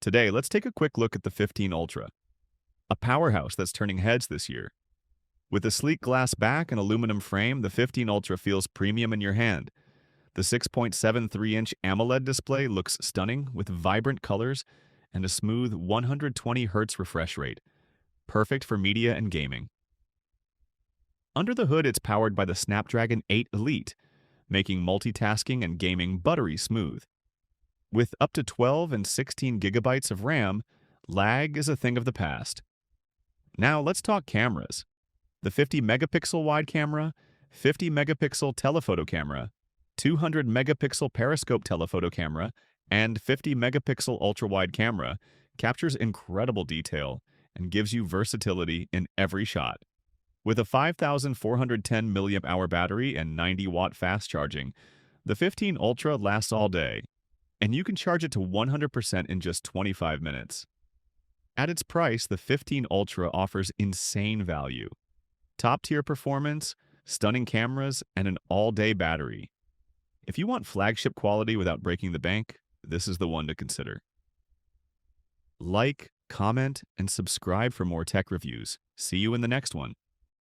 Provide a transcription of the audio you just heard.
Today, let's take a quick look at the 15 Ultra, a powerhouse that's turning heads this year. With a sleek glass back and aluminum frame, the 15 Ultra feels premium in your hand. The 6.73-inch AMOLED display looks stunning with vibrant colors and a smooth 120 Hz refresh rate, perfect for media and gaming. Under the hood, it's powered by the Snapdragon 8 Elite, making multitasking and gaming buttery smooth. With up to 12 and 16 gigabytes of RAM, lag is a thing of the past. Now let's talk cameras. The 50-megapixel wide camera, 50-megapixel telephoto camera, 200-megapixel periscope telephoto camera, and 50-megapixel ultrawide camera captures incredible detail and gives you versatility in every shot. With a 5,410 mAh battery and 90-watt fast charging, the 15 Ultra lasts all day, and you can charge it to 100% in just 25 minutes. At its price, the 15 Ultra offers insane value. Top-tier performance, stunning cameras, and an all-day battery. If you want flagship quality without breaking the bank, this is the one to consider. Like, comment, and subscribe for more tech reviews. See you in the next one.